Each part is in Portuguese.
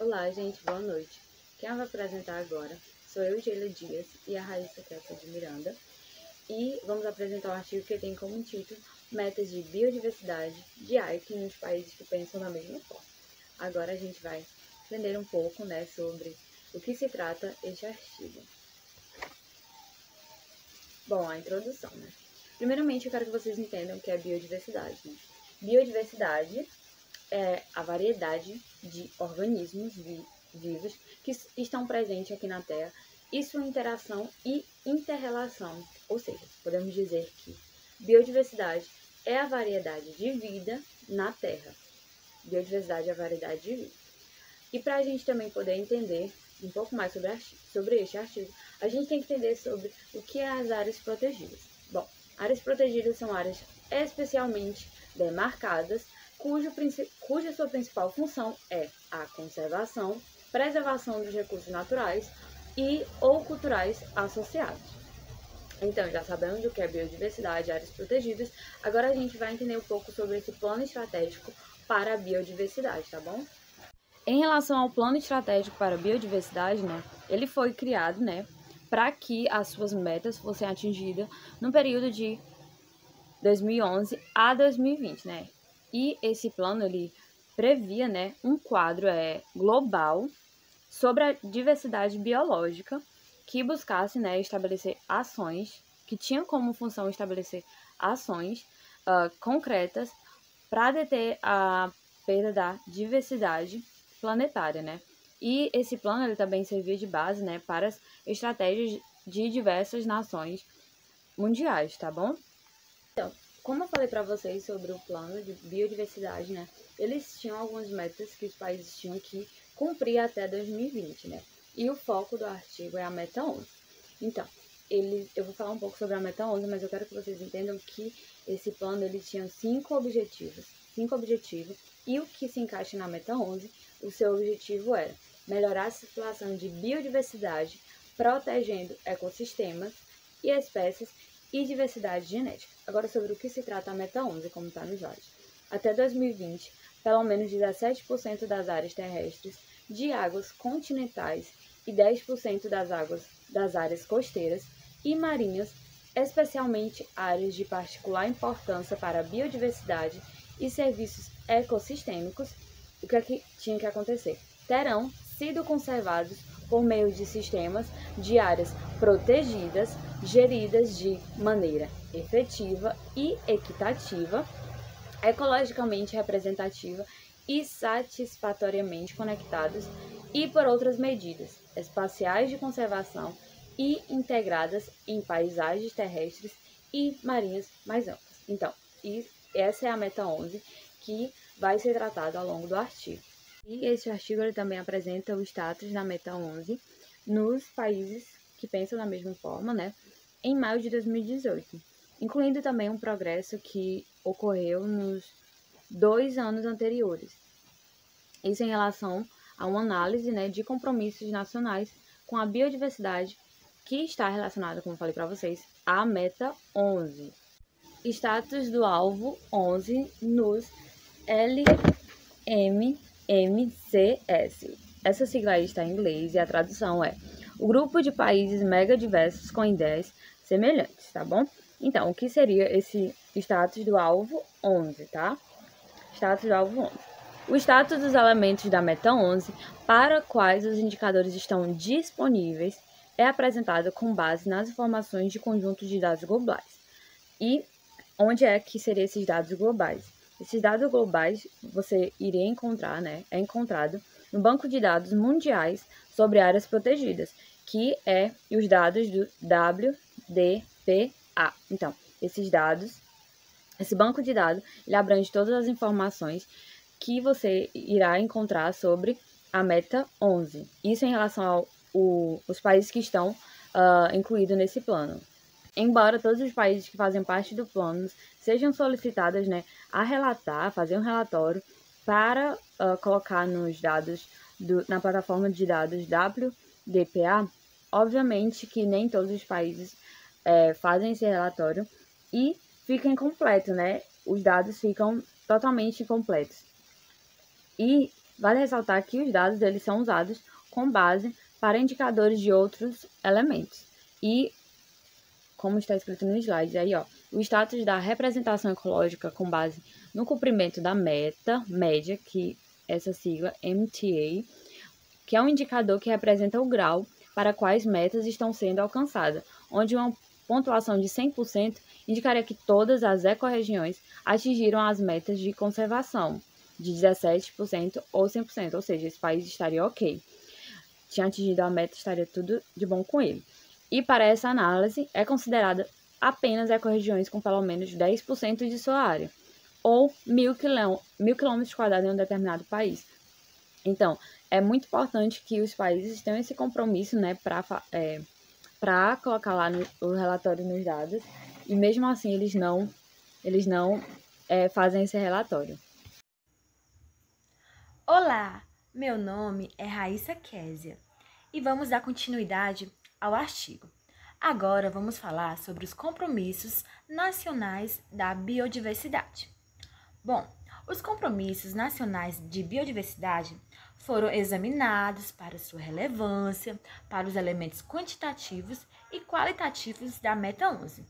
Olá, gente, boa noite. Quem vai apresentar agora sou eu, Geila Dias, e a Raíssa Kessa de Miranda. E vamos apresentar um artigo que tem como título Metas de Biodiversidade de AIC nos países que pensam da mesma forma. Agora a gente vai entender um pouco, sobre o que se trata este artigo. Bom, a introdução, Primeiramente, eu quero que vocês entendam o que é biodiversidade, Biodiversidade é a variedade de organismos vivos que estão presentes aqui na Terra e sua interação e interrelação. Ou seja, podemos dizer que biodiversidade é a variedade de vida na Terra. Biodiversidade é a variedade de vida. E para a gente também poder entender um pouco mais sobre este artigo, a gente tem que entender sobre o que é as áreas protegidas. Bom, áreas protegidas são áreas especialmente demarcadas, cuja sua principal função é a conservação, preservação dos recursos naturais e ou culturais associados. Então, já sabemos o que é biodiversidade, áreas protegidas, agora a gente vai entender um pouco sobre esse plano estratégico para a biodiversidade, tá bom? Em relação ao plano estratégico para a biodiversidade, ele foi criado, para que as suas metas fossem atingidas no período de 2011 a 2020, E esse plano, ele previa, um quadro global sobre a diversidade biológica que buscasse, estabelecer ações, que tinham como função estabelecer ações concretas para deter a perda da diversidade planetária, E esse plano, ele também servia de base, para as estratégias de diversas nações mundiais, tá bom? Então, como eu falei para vocês sobre o plano de biodiversidade, eles tinham algumas metas que os países tinham que cumprir até 2020, E o foco do artigo é a meta 11. Então, eu vou falar um pouco sobre a meta 11, mas eu quero que vocês entendam que esse plano ele tinha 5 objetivos, e o que se encaixa na meta 11, o seu objetivo era melhorar a situação de biodiversidade, protegendo ecossistemas e espécies e diversidade genética. Agora, sobre o que se trata a meta 11, como está no slide. Até 2020, pelo menos 17% das áreas terrestres, de águas continentais e 10% das áreas costeiras e marinhas, especialmente áreas de particular importância para a biodiversidade e serviços ecossistêmicos, o que é que tinha que acontecer? Terão sido conservados por meio de sistemas de áreas protegidas, geridas de maneira efetiva e equitativa, ecologicamente representativa e satisfatoriamente conectadas, e por outras medidas espaciais de conservação e integradas em paisagens terrestres e marinhas mais amplas. Então, essa é a meta 11 que vai ser tratada ao longo do artigo. E esse artigo ele também apresenta o status da meta 11 nos países que pensam da mesma forma, em maio de 2018, incluindo também um progresso que ocorreu nos 2 anos anteriores. Isso em relação a uma análise, de compromissos nacionais com a biodiversidade que está relacionada, como eu falei para vocês, à meta 11. Status do alvo 11 nos LMMCS. Essa sigla aí está em inglês e a tradução é o grupo de países megadiversos com ideias semelhantes, tá bom? Então, o que seria esse status do alvo 11, tá? Status do alvo 11. O status dos elementos da meta 11, para quais os indicadores estão disponíveis, é apresentado com base nas informações de conjunto de dados globais. E onde é que seriam esses dados globais? Esses dados globais você iria encontrar, é encontrado no Banco de Dados Mundiais sobre Áreas Protegidas, que é os dados do WDPA. Então, esse banco de dados, ele abrange todas as informações que você irá encontrar sobre a meta 11. Isso em relação aos países que estão incluídos nesse plano. Embora todos os países que fazem parte do plano sejam solicitados, a relatar, fazer um relatório para colocar nos dados na plataforma de dados WDPA, obviamente que nem todos os países fazem esse relatório e fica incompleto, Os dados ficam totalmente incompletos. E Vale ressaltar que os dados eles são usados com base para indicadores de outros elementos. E, como está escrito no slide aí, ó, o status da representação ecológica com base no cumprimento da meta média, que essa sigla MTA, que é um indicador que representa o grau para quais metas estão sendo alcançadas, onde uma pontuação de 100% indicaria que todas as ecorregiões atingiram as metas de conservação, de 17% ou 100%, ou seja, esse país estaria ok. Tinha atingido a meta, estaria tudo de bom com ele. E para essa análise, é considerada apenas ecorregiões com pelo menos 10% de sua área, ou 1.000 quilômetros quadrados em um determinado país. Então, é muito importante que os países tenham esse compromisso, né, para colocar lá o relatório nos dados, e mesmo assim eles não fazem esse relatório. Olá, meu nome é Raíssa Késia e vamos dar continuidade ao artigo. Agora vamos falar sobre os compromissos nacionais da biodiversidade. Bom, os compromissos nacionais de biodiversidade foram examinados para sua relevância, para os elementos quantitativos e qualitativos da Meta 11.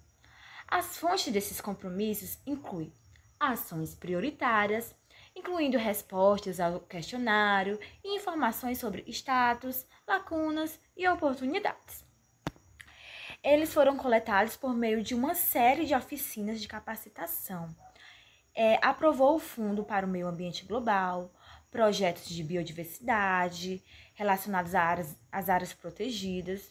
As fontes desses compromissos incluem ações prioritárias, incluindo respostas ao questionário e informações sobre status, lacunas e oportunidades. Eles foram coletados por meio de uma série de oficinas de capacitação. Aprovou o Fundo para o Meio Ambiente Global, projetos de biodiversidade relacionados às áreas protegidas,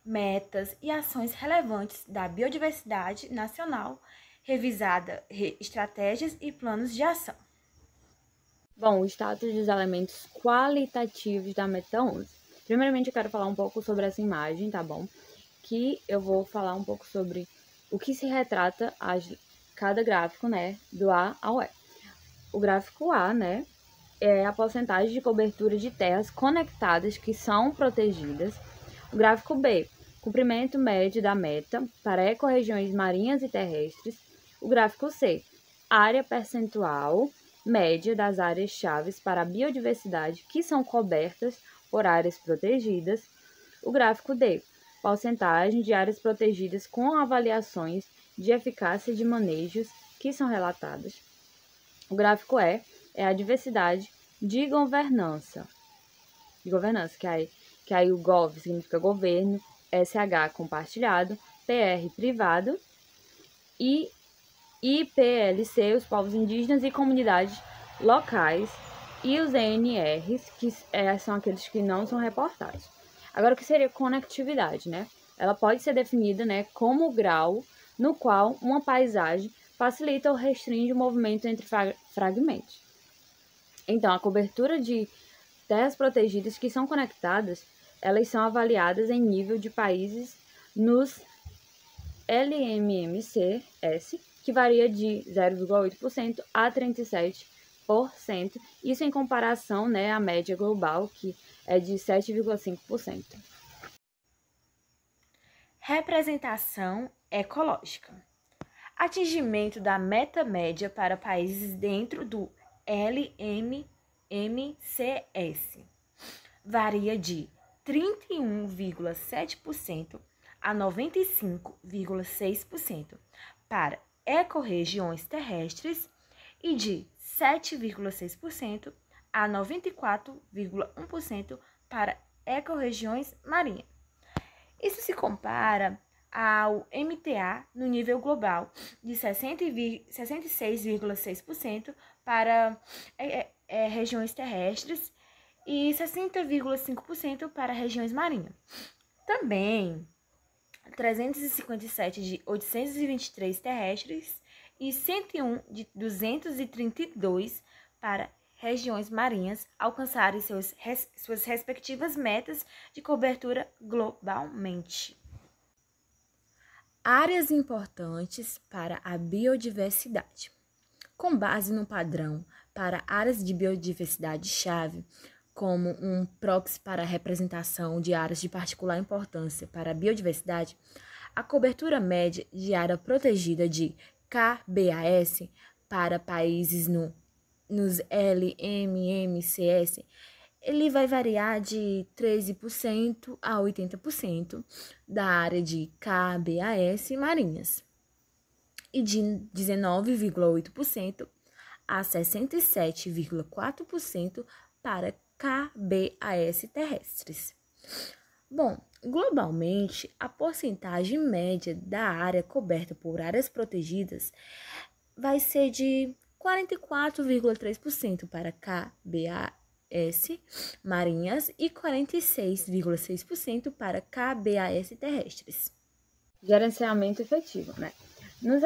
metas e ações relevantes da biodiversidade nacional, revisada estratégias e planos de ação. Bom, o status dos elementos qualitativos da Meta 11. Primeiramente, eu quero falar um pouco sobre essa imagem, tá bom? Que eu vou falar um pouco sobre o que se retrata cada gráfico, né, do A ao E. O gráfico A, né, é a porcentagem de cobertura de terras conectadas que são protegidas. O gráfico B, comprimento médio da meta para ecorregiões marinhas e terrestres. O gráfico C, área percentual média das áreas-chave para a biodiversidade que são cobertas por áreas protegidas. O gráfico D, porcentagem de áreas protegidas com avaliações de eficácia de manejos que são relatadas. O gráfico E é a diversidade de governança. Que aí o GOV significa governo, SH compartilhado, PR privado e IPLC, os povos indígenas e comunidades locais, e os ENRs, que são aqueles que não são reportados. Agora, o que seria conectividade, né? Ela pode ser definida, né, como o grau no qual uma paisagem facilita ou restringe o movimento entre fragmentos. Então, a cobertura de terras protegidas que são conectadas, elas são avaliadas em nível de países nos LMMCS, que varia de 0,8% a 37%, isso em comparação, né, à média global, que é de 7,5%. Representação ecológica. Atingimento da meta média para países dentro do LMMCS varia de 31,7% a 95,6% para ecorregiões terrestres e de 7,6% a 94,1% para ecorregiões marinhas. Isso se compara ao MTA no nível global, de 66,6% para regiões terrestres e 60,5% para regiões marinhas. Também 357 de 823 terrestres e 101 de 232 para regiões marinhas alcançarem suas respectivas metas de cobertura globalmente. Áreas importantes para a biodiversidade. Com base no padrão para áreas de biodiversidade-chave, como um proxy para a representação de áreas de particular importância para a biodiversidade, a cobertura média de área protegida de KBAS para países no nos LMMCS, ele vai variar de 13% a 80% da área de KBAS marinhas e de 19,8% a 67,4% para KBAS terrestres. Bom, globalmente, a porcentagem média da área coberta por áreas protegidas vai ser de 44,3% para KBAS marinhas e 46,6% para KBAS terrestres. Gerenciamento efetivo, né? Nos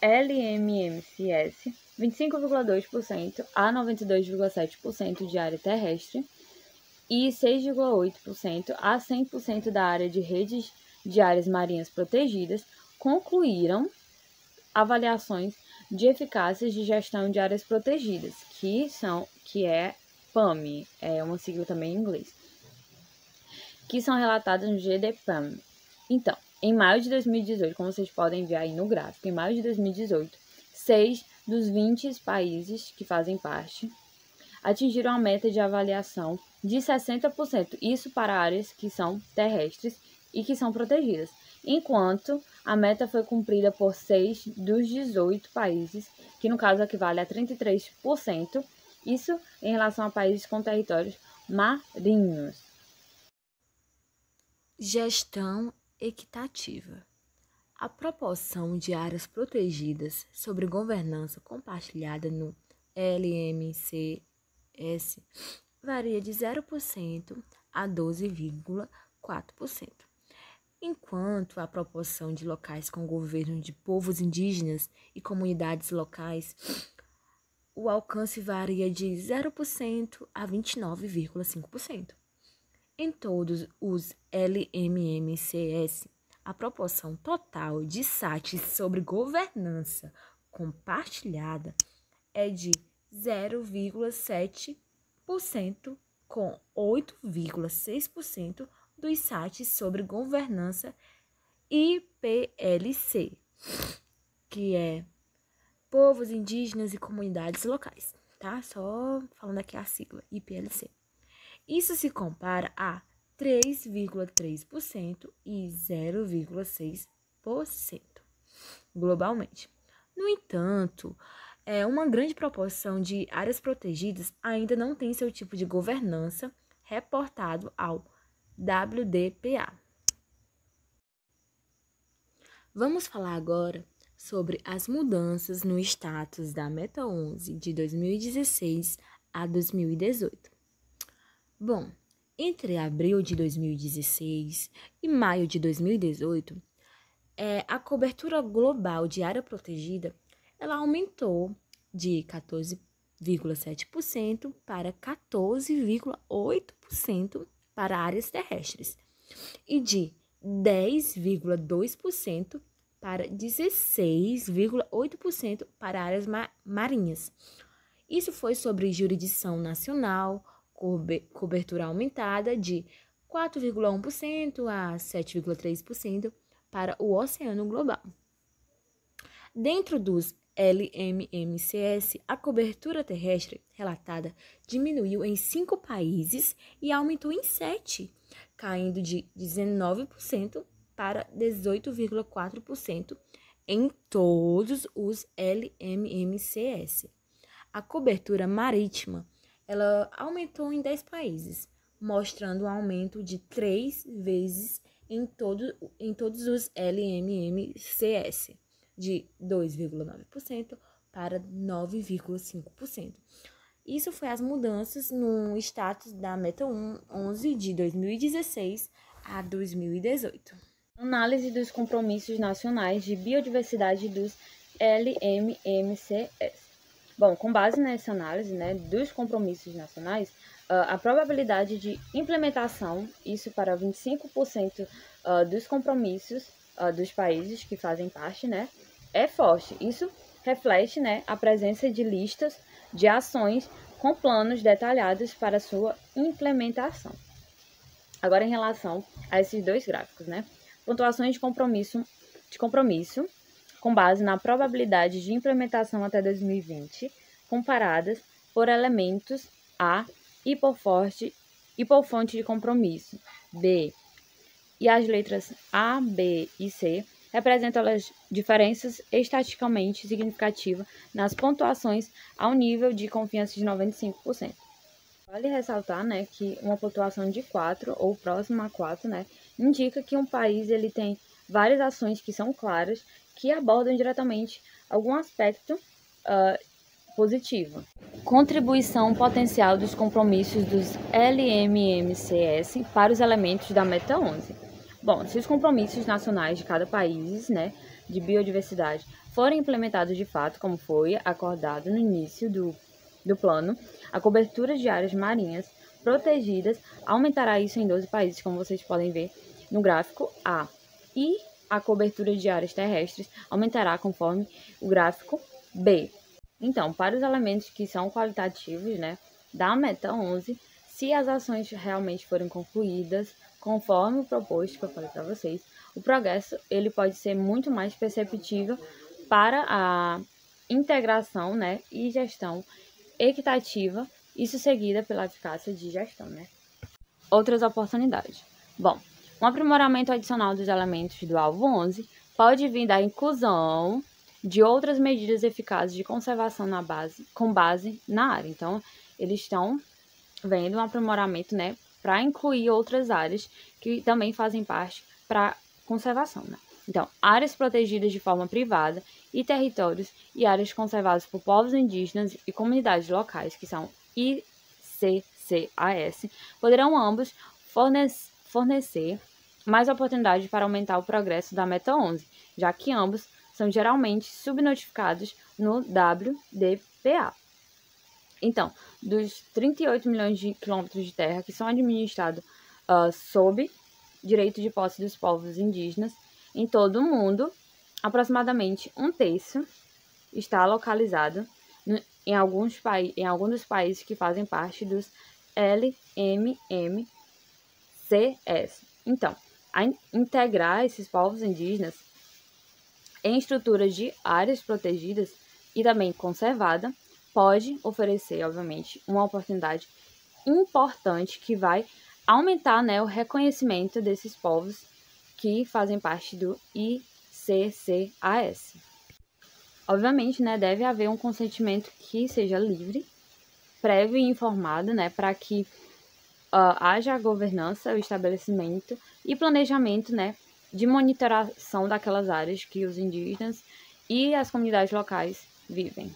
LMMCS, 25,2% a 92,7% de área terrestre e 6,8% a 100% da área de redes de áreas marinhas protegidas concluíram avaliações de eficácia de gestão de áreas protegidas, que é PAMI, é uma sigla também em inglês, que são relatadas no GDPAM. Então, em maio de 2018, como vocês podem ver aí no gráfico, em maio de 2018, 6 dos 20 países que fazem parte atingiram a meta de avaliação de 60%, isso para áreas que são terrestres e que são protegidas, enquanto a meta foi cumprida por 6 dos 18 países, que no caso equivale a 33%, isso em relação a países com territórios marinhos. Gestão equitativa. A proporção de áreas protegidas sobre governança compartilhada no LMCS varia de 0% a 12,4%, enquanto a proporção de locais com governo de povos indígenas e comunidades locais, o alcance varia de 0% a 29,5%. Em todos os LMMCS, a proporção total de sites sobre governança compartilhada é de 0,7%, com 8,6% dos sites sobre governança IPLC, que é povos indígenas e comunidades locais, tá? Só falando aqui a sigla, IPLC. Isso se compara a 3,3% e 0,6% globalmente. No entanto, uma grande proporção de áreas protegidas ainda não tem seu tipo de governança reportado ao WDPA. Vamos falar agora sobre as mudanças no status da Meta 11 de 2016 a 2018. Bom, entre abril de 2016 e maio de 2018, a cobertura global de área protegida ela aumentou de 14,7% para 14,8% para áreas terrestres e de 10,2% para 16,8% para áreas marinhas. Isso foi sobre jurisdição nacional, cobertura aumentada de 4,1% a 7,3% para o oceano global. Dentro dos LMMCS, a cobertura terrestre relatada diminuiu em 5 países e aumentou em 7, caindo de 19% para 18,4% em todos os LMMCS. A cobertura marítima ela aumentou em 10 países, mostrando um aumento de 3 vezes em todos os LMMCS, de 2,9% para 9,5%. Isso foi as mudanças no status da Meta 11 de 2016 a 2018. Análise dos compromissos nacionais de biodiversidade dos LMMCS. Bom, com base nessa análise, dos compromissos nacionais, a probabilidade de implementação, isso para 25% dos compromissos dos países que fazem parte, é forte. Isso reflete, a presença de listas de ações com planos detalhados para sua implementação. Agora, em relação a esses dois gráficos, pontuações de compromisso com base na probabilidade de implementação até 2020, comparadas por elementos A e por fonte de compromisso B. E as letras A, B e C representam as diferenças estatisticamente significativas nas pontuações ao nível de confiança de 95%. Vale ressaltar, né, que uma pontuação de 4 ou próxima a 4, né, indica que um país ele tem várias ações que são claras, que abordam diretamente algum aspecto positivo. Contribuição potencial dos compromissos dos LMMCS para os elementos da Meta 11. Bom, se os compromissos nacionais de cada país, né, de biodiversidade forem implementados de fato, como foi acordado no início do plano, a cobertura de áreas marinhas protegidas aumentará isso em 12 países, como vocês podem ver no gráfico A. E a cobertura de áreas terrestres aumentará conforme o gráfico B. Então, para os elementos que são qualitativos, né, da Meta 11, se as ações realmente forem concluídas conforme o proposto que eu falei para vocês, o progresso ele pode ser muito mais perceptível para a integração, né, e gestão equitativa, isso seguida pela eficácia de gestão, né. Outras oportunidades. Bom, um aprimoramento adicional dos elementos do alvo 11 pode vir da inclusão de outras medidas eficazes de conservação com base na área. Então, eles estão vendo um aprimoramento, né, para incluir outras áreas que também fazem parte para conservação, né? Então, áreas protegidas de forma privada e territórios e áreas conservadas por povos indígenas e comunidades locais, que são ICCAS, poderão ambos fornecer mais oportunidades para aumentar o progresso da Meta 11, já que ambos são geralmente subnotificados no WDPA. Então, dos 38 milhões de quilômetros de terra que são administrados sob direito de posse dos povos indígenas em todo o mundo, aproximadamente um terço está localizado em algum dos países que fazem parte dos LMMCS. Então, a integrar esses povos indígenas em estruturas de áreas protegidas e também conservada pode oferecer, obviamente, uma oportunidade importante que vai aumentar, né, o reconhecimento desses povos que fazem parte do ICCAS. Obviamente, né, deve haver um consentimento que seja livre, prévio e informado, né, para que haja a governança, o estabelecimento e planejamento, né, de monitoração daquelas áreas que os indígenas e as comunidades locais vivem.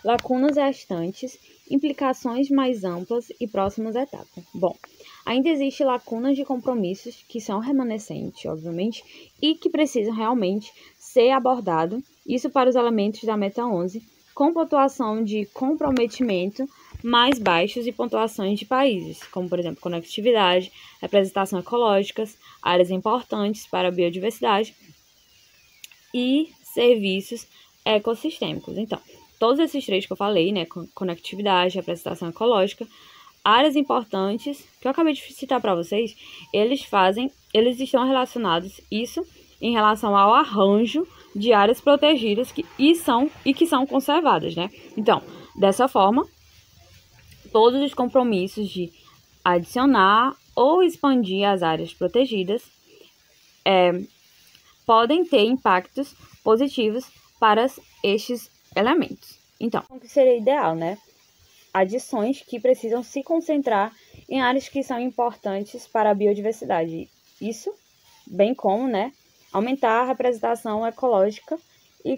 Lacunas restantes, implicações mais amplas e próximas etapas. Bom, ainda existem lacunas de compromissos que são remanescentes, obviamente, e que precisam realmente ser abordados, isso para os elementos da Meta 11, com pontuação de comprometimento mais baixos e pontuações de países, como, por exemplo, conectividade, representação ecológica, áreas importantes para a biodiversidade e serviços ecossistêmicos. Então, todos esses três que eu falei, né, conectividade, representação ecológica, áreas importantes, que eu acabei de citar para vocês, eles estão relacionados, isso em relação ao arranjo de áreas protegidas que são conservadas, né? Então, dessa forma, todos os compromissos de adicionar ou expandir as áreas protegidas podem ter impactos positivos para estes elementos. Então, o que seria ideal, né? Adições que precisam se concentrar em áreas que são importantes para a biodiversidade. Isso, bem como, né, aumentar a representação ecológica e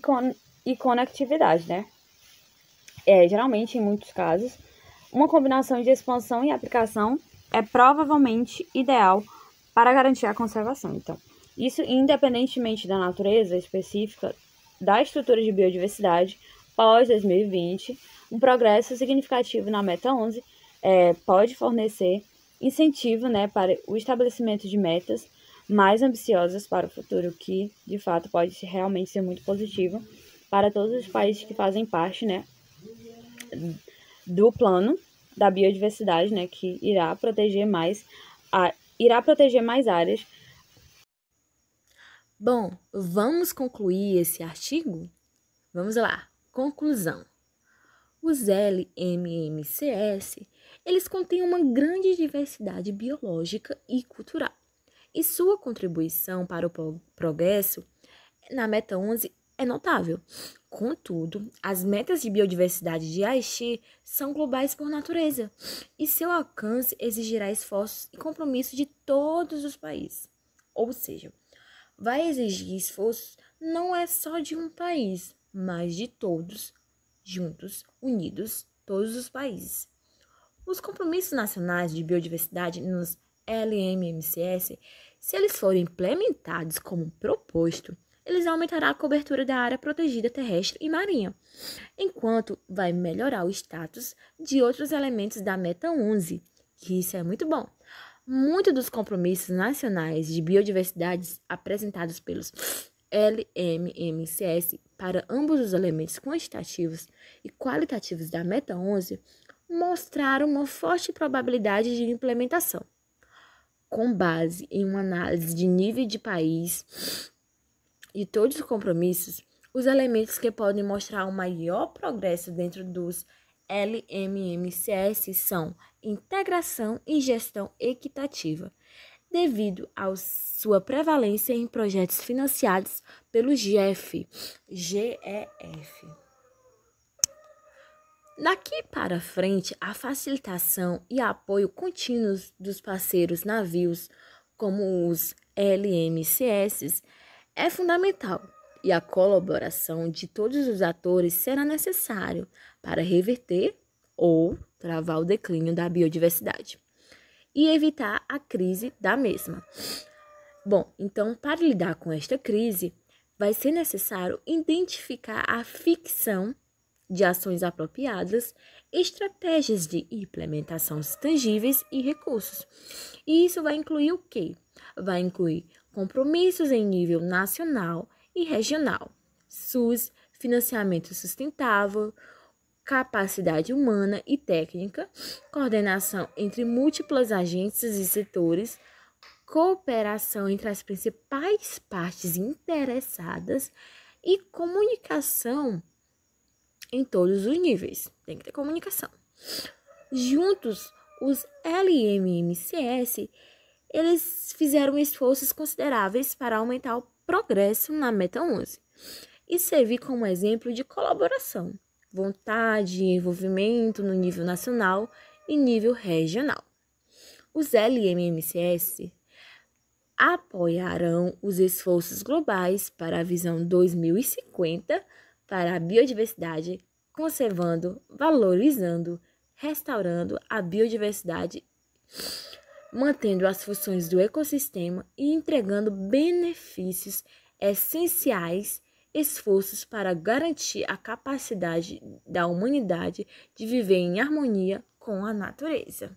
conectividade, né? Geralmente, em muitos casos, uma combinação de expansão e aplicação é provavelmente ideal para garantir a conservação. Então, isso independentemente da natureza específica da estrutura de biodiversidade pós-2020, um progresso significativo na Meta 11 pode fornecer incentivo, né, para o estabelecimento de metas mais ambiciosas para o futuro, que de fato pode realmente ser muito positivo para todos os países que fazem parte, né, do plano da biodiversidade, né, que irá proteger mais áreas. Bom, vamos concluir esse artigo? Vamos lá. Conclusão. Os LMMCS, eles contêm uma grande diversidade biológica e cultural, e sua contribuição para o progresso na Meta 11 é notável. Contudo, as metas de biodiversidade de Aichi são globais por natureza, e seu alcance exigirá esforços e compromisso de todos os países. Ou seja, vai exigir esforços não é só de um país, mas de todos, juntos, unidos, todos os países. Os compromissos nacionais de biodiversidade nos LMMCS, se eles forem implementados como proposto, eles aumentarão a cobertura da área protegida terrestre e marinha, enquanto vai melhorar o status de outros elementos da Meta 11, que isso é muito bom. Muitos dos compromissos nacionais de biodiversidade apresentados pelos LMMCS para ambos os elementos quantitativos e qualitativos da Meta 11 mostraram uma forte probabilidade de implementação. Com base em uma análise de nível de país e todos os compromissos, os elementos que podem mostrar um maior progresso dentro dos LMMCS são integração e gestão equitativa, devido à sua prevalência em projetos financiados pelo GEF. Daqui para frente, a facilitação e apoio contínuos dos parceiros navios, como os LMCS, é fundamental, e a colaboração de todos os atores será necessário para reverter ou travar o declínio da biodiversidade e evitar a crise da mesma. Bom, então, para lidar com esta crise, vai ser necessário identificar a ficção de ações apropriadas, estratégias de implementação tangíveis e recursos. E isso vai incluir o quê? Vai incluir compromissos em nível nacional e regional, SUS, financiamento sustentável, capacidade humana e técnica, coordenação entre múltiplas agências e setores, cooperação entre as principais partes interessadas e comunicação em todos os níveis. Tem que ter comunicação. Juntos, os LMMCS, eles fizeram esforços consideráveis para aumentar o progresso na Meta 11 e servir como exemplo de colaboração, vontade e envolvimento no nível nacional e nível regional. Os LMMCS apoiarão os esforços globais para a visão 2050 para a biodiversidade, conservando, valorizando, restaurando a biodiversidade, mantendo as funções do ecossistema e entregando benefícios essenciais, esforços para garantir a capacidade da humanidade de viver em harmonia com a natureza.